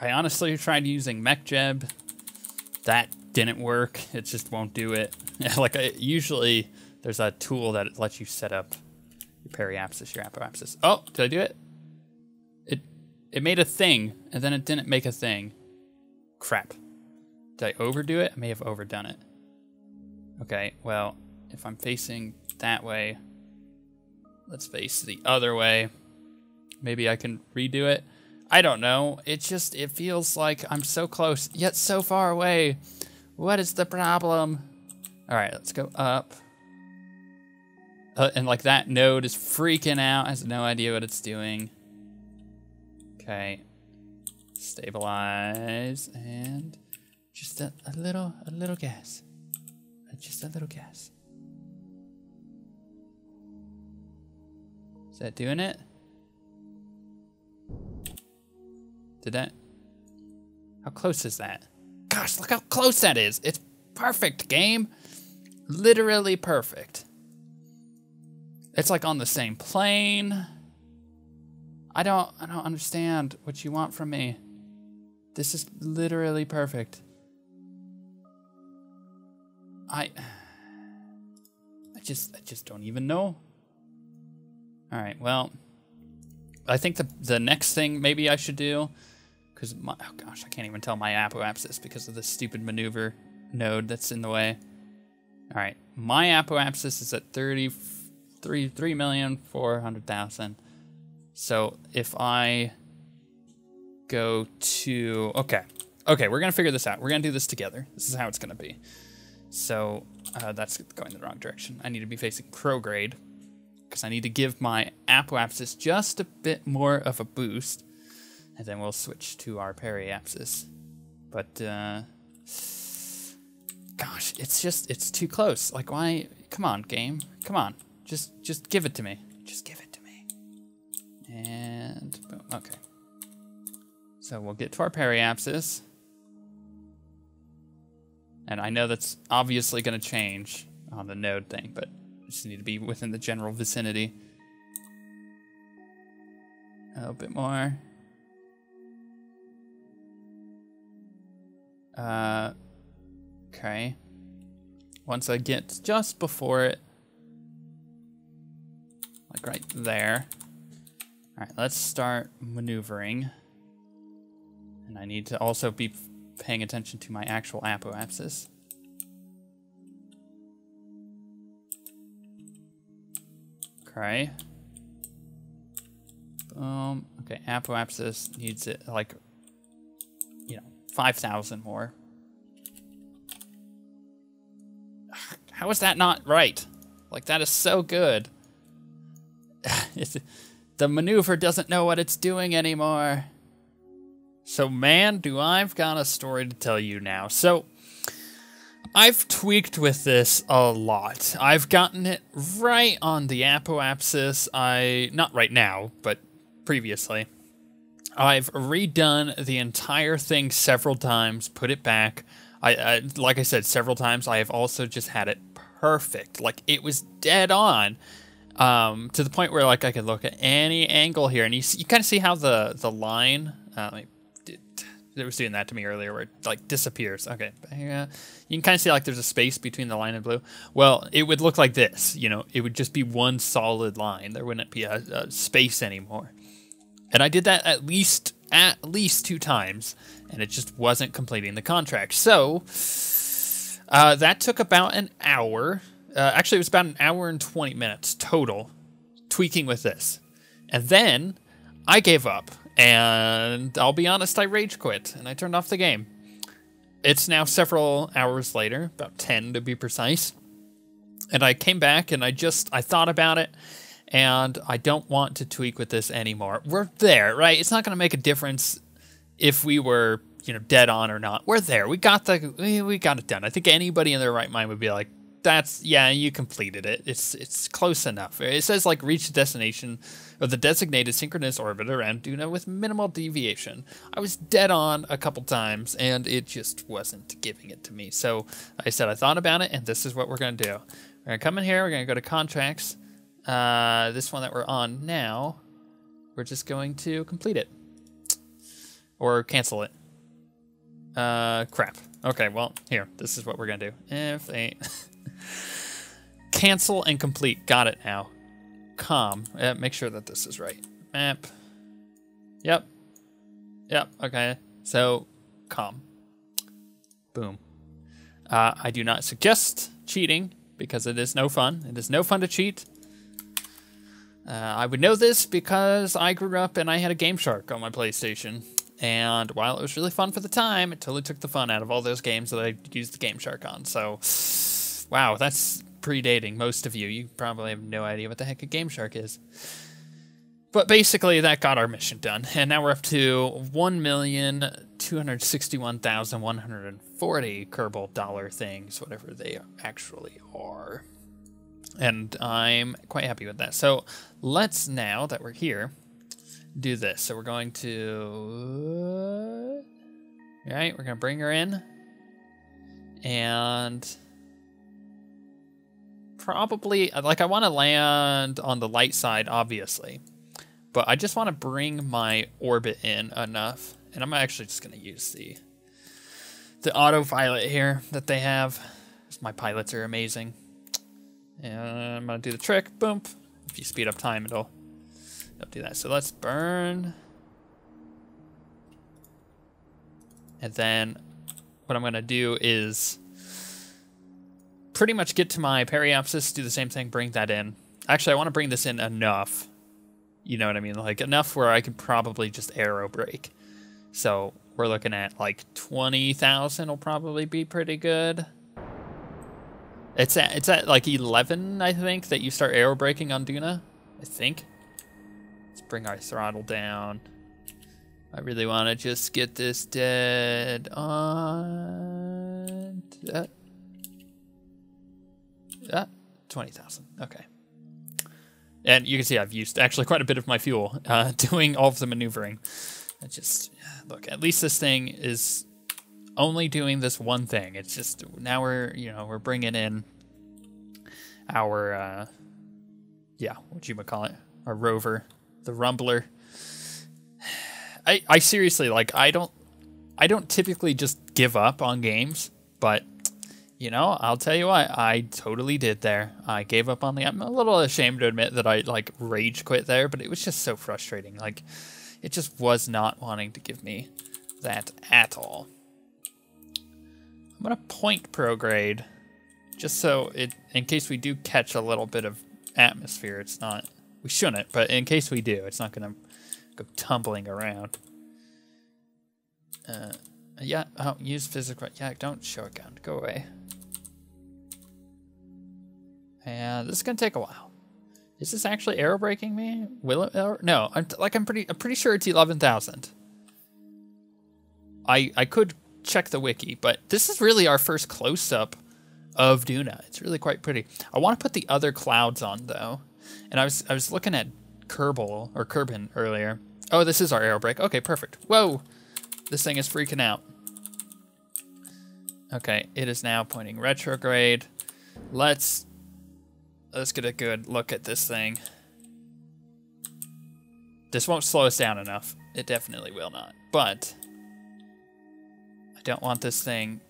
I honestly tried using MechJeb. That didn't work. It just won't do it. Like, usually there's a tool that lets you set up your periapsis, your apoapsis. Oh, did I do it? It made a thing, and then it didn't make a thing. Crap. Did I overdo it? I may have overdone it. Okay, well, if I'm facing that way, let's face the other way. Maybe I can redo it. I don't know. It feels like I'm so close, yet so far away. What is the problem? All right, let's go up. And like that node is freaking out, has no idea what it's doing. Okay. Stabilize and just a little gas. Just a little gas. Is that doing it? Did that? How close is that? Gosh, look how close that is. It's perfect, game. Literally perfect. It's like on the same plane. I don't understand what you want from me. This is literally perfect. I just don't even know. All right, well, I think the next thing maybe I should do, because oh gosh, I can't even tell my apoapsis because of this stupid maneuver node that's in the way. All right, my apoapsis is at 3,400,000. So if I go to, okay, we're gonna figure this out. We're gonna do this together. This is how it's gonna be. So that's going the wrong direction. I need to be facing prograde because I need to give my apoapsis just a bit more of a boost, and then we'll switch to our periapsis. But gosh, it's too close. Like, why? Come on, game. Come on. Just give it to me. Just give it to me. And boom. Okay. So we'll get to our periapsis. And I know that's obviously going to change on the node thing, but I just need to be within the general vicinity. A little bit more. Okay. Once I get just before it, like right there. All right, let's start maneuvering. And I need to also be paying attention to my actual apoapsis. Okay. Boom. Okay, apoapsis needs it like, 5,000 more. How is that not right? Like, that is so good. The maneuver doesn't know what it's doing anymore. So, man, do I've got a story to tell you now. So, I've tweaked with this a lot. I've gotten it right on the apoapsis. Not right now, but previously. I've redone the entire thing several times, put it back. Like I said, several times. I have also just had it perfect. Like, it was dead on. To the point where, like, I could look at any angle here, and you kind of see how the line... it was doing that to me earlier where it like disappears. Okay, you can kind of see like there's a space between the line and blue. Well, it would look like this, it would just be one solid line. There wouldn't be a space anymore. And I did that at least 2 times, and it just wasn't completing the contract. So that took about an hour. Actually, it was about an hour and 20 minutes total tweaking with this. And then I gave up. And I'll be honest, I rage quit, and I turned off the game. It's now several hours later, about 10 to be precise. And I came back, and I thought about it, and I don't want to tweak with this anymore. We're there, right? It's not going to make a difference if we were, dead on or not. We're there. We got it done. I think anybody in their right mind would be like, yeah, you completed it. It's close enough. It says like reach the destination of the designated synchronous orbit around Duna with minimal deviation. I was dead on a couple times, and it just wasn't giving it to me. So I said I thought about it, and this is what we're gonna do. We're gonna come in here. We're gonna go to contracts, this one that we're on now, we're just going to complete it. Or cancel it. Crap. Okay, well, here. This is what we're going to do. If they... Cancel and complete. Got it now. Make sure that this is right. Map. Yep. Yep, okay. So, boom. I do not suggest cheating, because it is no fun. It is no fun to cheat. I would know this because I grew up and I had a Game Shark on my PlayStation. And while it was really fun for the time, it totally took the fun out of all those games that I used the Game Shark on. So, wow, that's predating most of you. You probably have no idea what the heck a Game Shark is. But basically, that got our mission done. And now we're up to 1,261,140 Kerbal dollar things, whatever they actually are. And I'm quite happy with that. So let's, now that we're here, do this. So we're going to... All right, we're going to bring her in. And... probably, like, I want to land on the light side, obviously. But I just want to bring my orbit in enough. And I'm actually just going to use the autopilot here that they have. My pilots are amazing. And I'm going to do the trick. Boom. If you speed up time, it'll do that. So let's burn. And then what I'm going to do is pretty much get to my periapsis, do the same thing, bring that in. Actually, I want to bring this in enough. You know what I mean? Like, enough where I can probably just aero brake. So we're looking at like 20,000 will probably be pretty good. It's at like 11, I think, that you start aero braking on Duna. I think. Let's bring our throttle down. I really want to just get this dead on... 20,000. Okay. And you can see I've used actually quite a bit of my fuel doing all of the maneuvering. I just, look, at least this thing is only doing this one thing. It's just, now we're bringing in our, whatchamacallit, our rover, the Rumbler. I seriously, like, I don't typically just give up on games, but you know, I'll tell you what, I totally did there. I gave up on I'm a little ashamed to admit that I, like, rage quit there, but it was just so frustrating. Like, it just was not wanting to give me that at all. I'm going to point prograde, just so in case we do catch a little bit of atmosphere, it's not, we shouldn't, but in case we do, it's not going to go tumbling around. Yeah, oh, use physical, yeah, don't show a gun, go away. And this is gonna take a while. Is this actually aero braking me? Will it? No, I'm pretty sure it's 11,000. I could check the wiki, but this is really our first close up of Duna. It's really quite pretty. I want to put the other clouds on though, and I was looking at Kerbal earlier. Oh, this is our aero brake. Okay, perfect. Whoa, this thing is freaking out. Okay, it is now pointing retrograde. Let's get a good look at this thing. This won't slow us down enough. It definitely will not. But I don't want this thing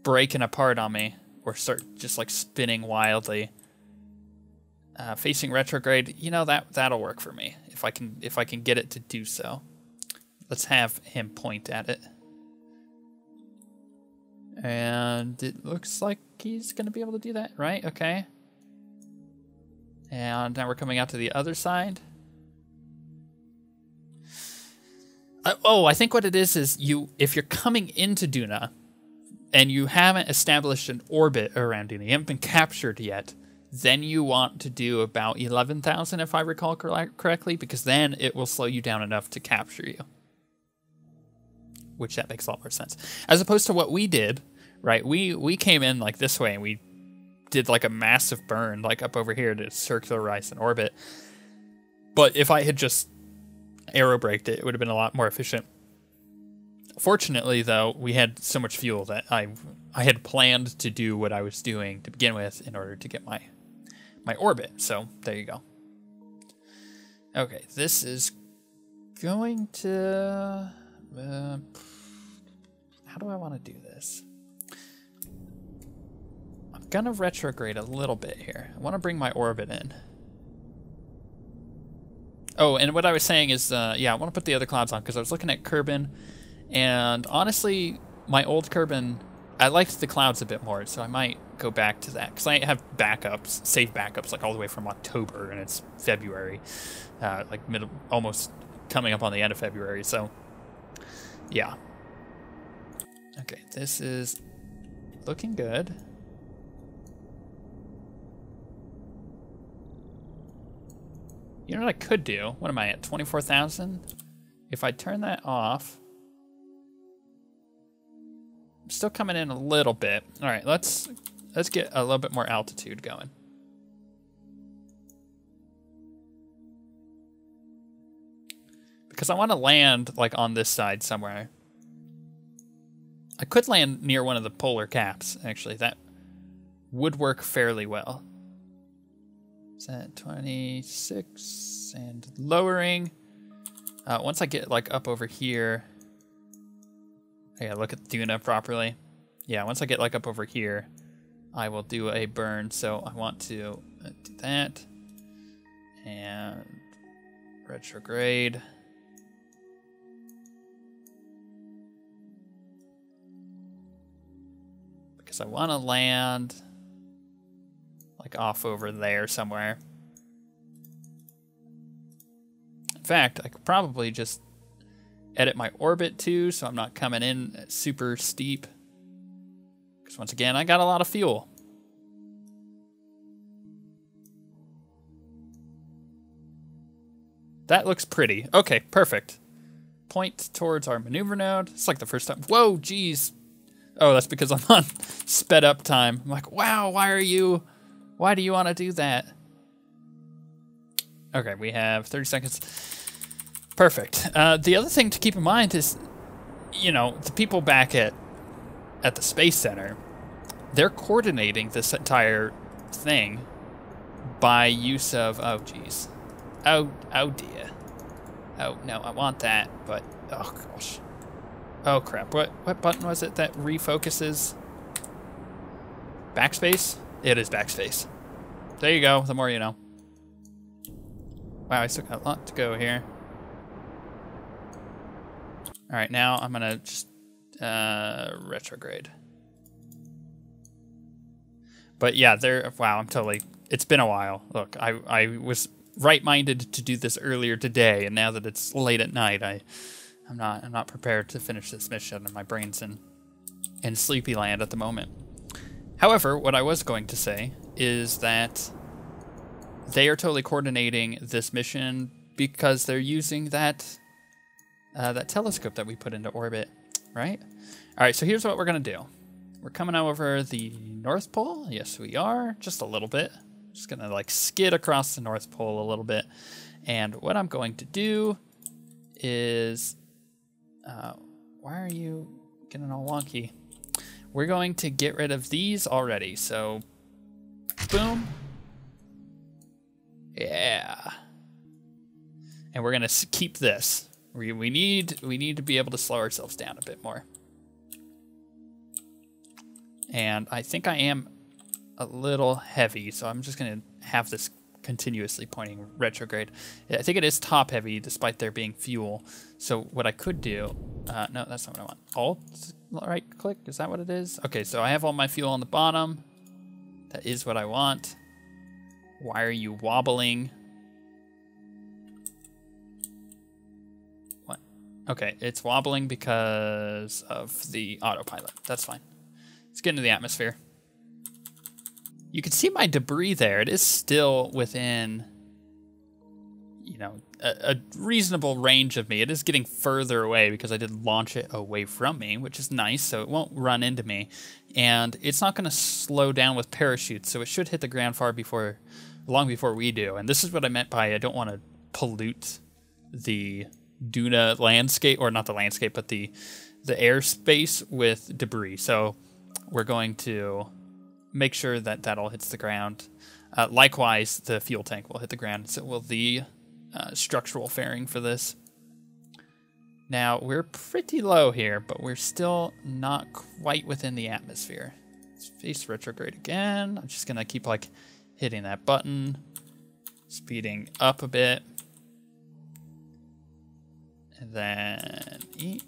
breaking apart on me or start just like spinning wildly. Facing retrograde, you know, that'll work for me if I can get it to do so. Let's have him point at it. And it looks like he's going to be able to do that, right? Okay. And now we're coming out to the other side. I think what it is if you're coming into Duna and you haven't established an orbit around Duna, you haven't been captured yet, then you want to do about 11,000, if I recall correctly, because then it will slow you down enough to capture you. Which that makes a lot more sense. As opposed to what we did, right? We came in like this way and we did like a massive burn like up over here to circularize an orbit. But if I had just aero braked it, it would have been a lot more efficient. Fortunately, though, we had so much fuel that I had planned to do what I was doing to begin with in order to get my my orbit. So there you go. Okay, this is going to... how do I want to do this? I'm going to retrograde a little bit here. I want to bring my orbit in. Oh, and what I was saying is, yeah, I want to put the other clouds on because I was looking at Kerbal, and honestly, my old Kerbal, I liked the clouds a bit more, so I might go back to that because I have backups, save backups, like all the way from October, and it's February, like almost coming up on the end of February. So, yeah. Okay, this is looking good. You know what I could do? What am I at? 24,000? If I turn that off, I'm still coming in a little bit. All right, let's get a little bit more altitude going. Because I want to land like on this side somewhere. I could land near one of the polar caps, actually. That would work fairly well. Is that 26 and lowering? Once I get like up over here, yeah, look at Duna properly. Yeah, once I get like up over here, I will do a burn. So I want to do that and retrograde. Because I want to land like off over there somewhere. In fact, I could probably just edit my orbit too, so I'm not coming in super steep. Because once again, I got a lot of fuel. That looks pretty. Okay, perfect. Point towards our maneuver node. It's like the first time. Whoa, geez. Oh, that's because I'm on sped up time. I'm like, wow, why do you want to do that? Okay, we have 30 seconds. Perfect. The other thing to keep in mind is, you know, the people back at the Space Center, they're coordinating this entire thing by use of, oh, geez. Oh, dear. Oh, no, I want that, but, oh, gosh. Oh, crap. What button was it that refocuses? Backspace? It is backspace. There you go. The more you know. Wow, I still got a lot to go here. All right, now I'm going to just retrograde. But yeah, wow, I'm totally... It's been a while. Look, I was right-minded to do this earlier today, and now that it's late at night, I'm not prepared to finish this mission, and my brain's in sleepy land at the moment. However, what I was going to say is that they are totally coordinating this mission because they're using that telescope that we put into orbit, right? All right, so here's what we're gonna do. We're coming over the North Pole. Yes, we are, just a little bit. Just gonna like skid across the North Pole a little bit. And what I'm going to do is, why are you getting all wonky? We're going to get rid of these already. So, boom. Yeah. And we're gonna keep this. We need to be able to slow ourselves down a bit more. And I think I am a little heavy, so I'm just gonna have this continuously pointing retrograde. I think it is top heavy despite there being fuel. So what I could do, no, that's not what I want. Alt, right click, is that what it is? Okay, so I have all my fuel on the bottom. That is what I want. Why are you wobbling? What? Okay, it's wobbling because of the autopilot. That's fine. Let's get into the atmosphere. You can see my debris there. It is still within, you know, a reasonable range of me. It is getting further away because I did launch it away from me, which is nice, so it won't run into me. And it's not going to slow down with parachutes, so it should hit the ground long before we do. And this is what I meant by I don't want to pollute the Duna landscape, or not the landscape, but the airspace with debris. So we're going to make sure that that all hits the ground Likewise, the fuel tank will hit the ground, so will the structural fairing for this. Now, we're pretty low here, but we're still not quite within the atmosphere. Let's face retrograde again. I'm just going to keep, like, hitting that button, speeding up a bit, and then eat.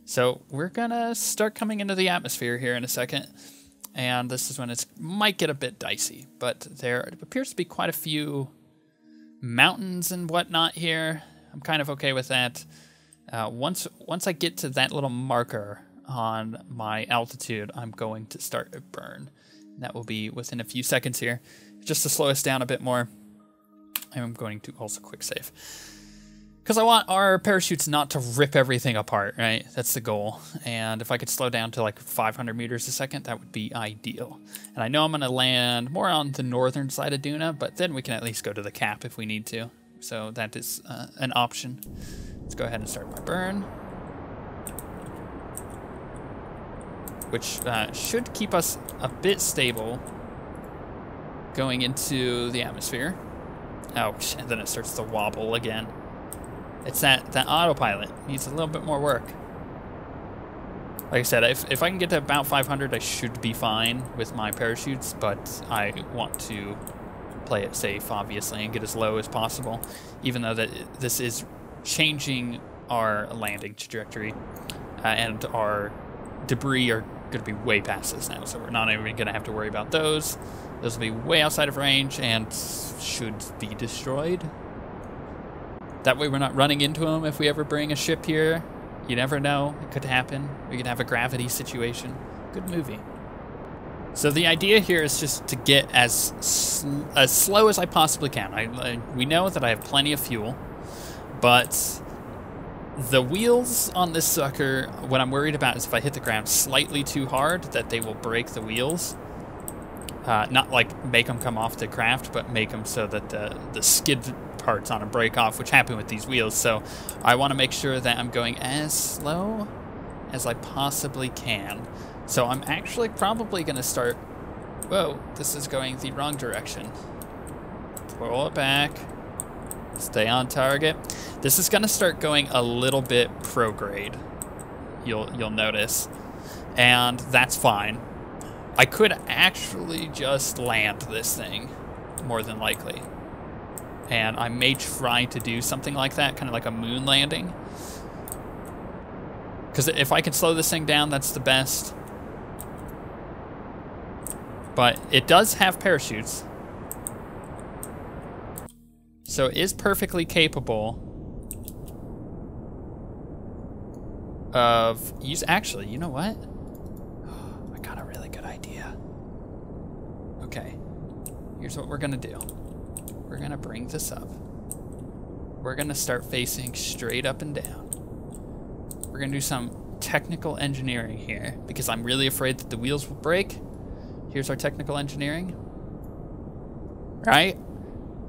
So we're gonna start coming into the atmosphere here in a second, and this is when it might get a bit dicey, but there appears to be quite a few mountains and whatnot here. I'm kind of okay with that. Once I get to that little marker on my altitude, I'm going to start a burn. And that will be within a few seconds here. Just to slow us down a bit more, I'm going to also quick save. Because I want our parachutes not to rip everything apart, right? That's the goal. And if I could slow down to like 500 meters a second, that would be ideal. And I know I'm going to land more on the northern side of Duna, but then we can at least go to the cap if we need to. So that is an option. Let's go ahead and start my burn. Which should keep us a bit stable going into the atmosphere. Oh, and then it starts to wobble again. It's that autopilot needs a little bit more work. Like I said, if I can get to about 500, I should be fine with my parachutes, but I want to play it safe, obviously, and get as low as possible, even though this is changing our landing trajectory, and our debris are going to be way past us now, so we're not even going to have to worry about those. Those will be way outside of range and should be destroyed. That way we're not running into them if we ever bring a ship here. You never know. It could happen. We could have a gravity situation. Good movie. So the idea here is just to get as slow as I possibly can. We know that I have plenty of fuel, but the wheels on this sucker, what I'm worried about is if I hit the ground slightly too hard, that they will break the wheels. Not like make them come off the craft, but make them so that the skid parts on them break off, which happen with these wheels. So I want to make sure that I'm going as slow as I possibly can. So I'm actually probably going to start... Whoa, this is going the wrong direction. Pull it back. Stay on target. This is going to start going a little bit prograde. You'll notice. And that's fine. I could actually just land this thing, more than likely. And I may try to do something like that, kind of like a moon landing. Because if I can slow this thing down, that's the best. But it does have parachutes. So it is perfectly capable of actually, you know what? I got a really good idea. Okay. Here's what we're gonna do. We're gonna bring this up. We're gonna start facing straight up and down. We're gonna do some technical engineering here because I'm really afraid that the wheels will break. Here's our technical engineering. Right?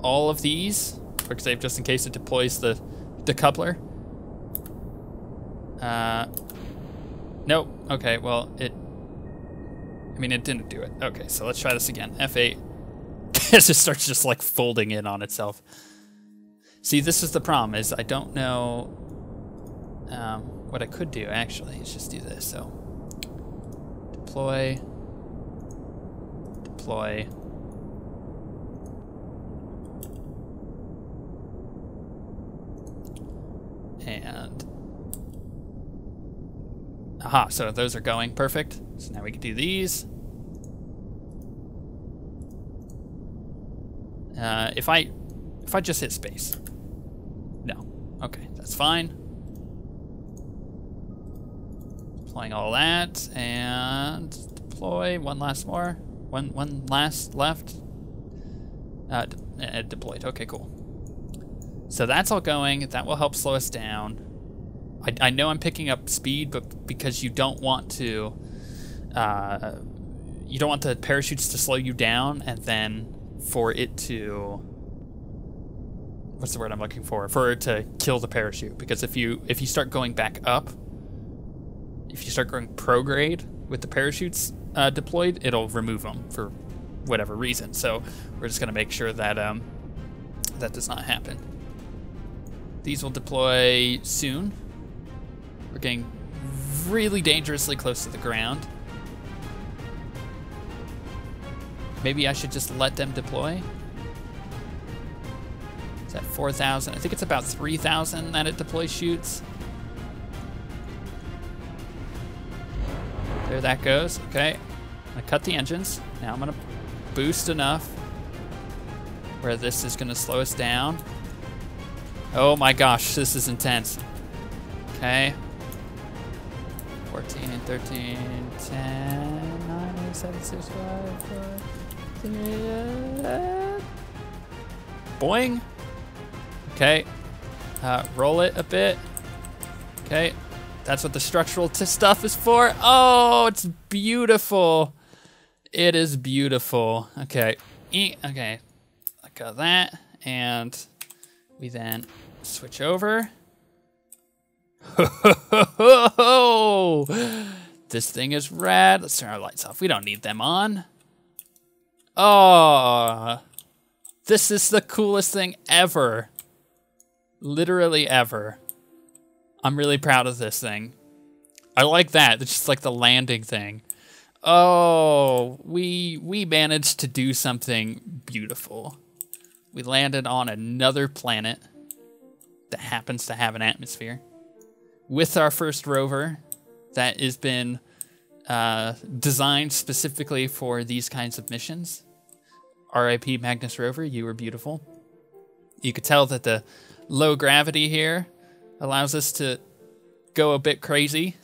All of these, quick save just in case it deploys the coupler. Nope. Okay, well, it didn't do it. Okay, so let's try this again. F8. It just starts just like folding in on itself. See, this is the problem, is I don't know what I could do, actually, is just do this. So, deploy, and aha, so those are going perfect. So now we can do these. If I just hit space. No. Okay, that's fine. Deploying all that and deploy one last more. One last left. Deployed. Okay, cool. So that's all going. That will help slow us down. I know I'm picking up speed, but because you don't want to, you don't want the parachutes to slow you down, and then for it to, what's the word I'm looking for? For it to kill the parachute. Because if you start going back up, if you start going prograde with the parachutes, deployed, it'll remove them for whatever reason. So we're just going to make sure that that does not happen. These will deploy soon. We're getting really dangerously close to the ground. Maybe I should just let them deploy. Is that 4,000? I think it's about 3,000 that it deploys shoots. There that goes. Okay. I'm gonna cut the engines. Now I'm gonna boost enough where this is gonna slow us down. Oh my gosh, this is intense. Okay. 14, 13, 10, 9, 8, 7, 6, 5, 4, 3, boing. Okay. Roll it a bit. Okay. That's what the structural stuff is for. Oh, it's beautiful. It is beautiful. Okay. Okay. I got that. And we then switch over. This thing is rad. Let's turn our lights off. We don't need them on. Oh, this is the coolest thing ever. Literally ever. I'm really proud of this thing. I like that. It's just like the landing thing. Oh, we managed to do something beautiful. We landed on another planet that happens to have an atmosphere with our first rover that has been designed specifically for these kinds of missions. R.I.P. Magnus Rover, you were beautiful. You could tell that the low gravity here allows us to go a bit crazy.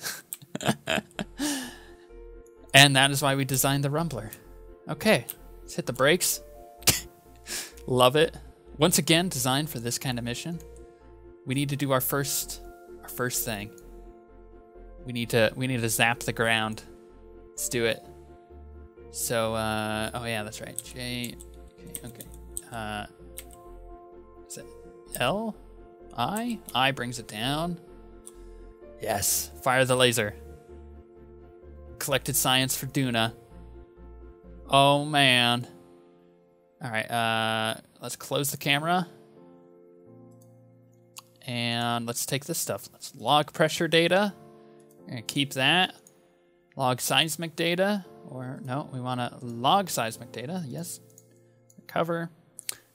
And that is why we designed the Rumbler. Okay, let's hit the brakes. Love it. Once again, designed for this kind of mission. We need to do our first thing. We need to zap the ground. Let's do it. So, oh yeah, that's right. J, okay. Is it L? I? I brings it down. Yes, fire the laser. Collected science for Duna. Oh man. All right, let's close the camera. And let's take this stuff. Let's log pressure data. We're gonna keep that. Log seismic data. Or no, we wanna log seismic data, yes. Recover.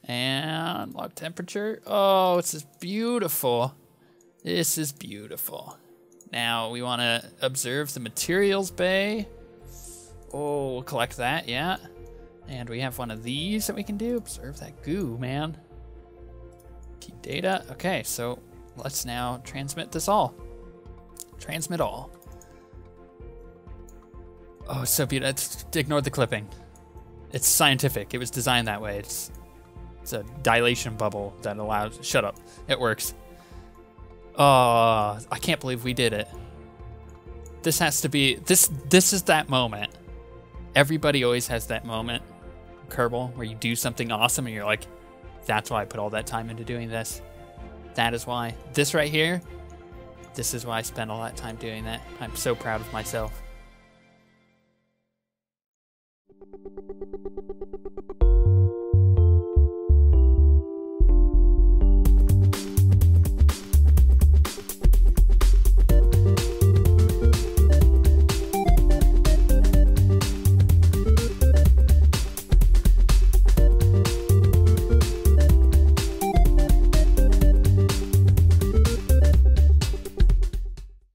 And log temperature. Oh, this is beautiful. This is beautiful. Now we want to observe the materials bay. Oh, we'll collect that, yeah. And we have one of these that we can do. Observe that goo, man. Keep data. Okay, so let's now transmit this all. Transmit all. Oh, it's so beautiful. Ignore the clipping. It's scientific. It was designed that way. It's a dilation bubble that allows... Shut up. It works. Oh, I can't believe we did it. This has to be... This is that moment. Everybody always has that moment, Kerbal, where you do something awesome and you're like, that's why I put all that time into doing this. That is why. This right here, this is why I spent all that time doing that. I'm so proud of myself.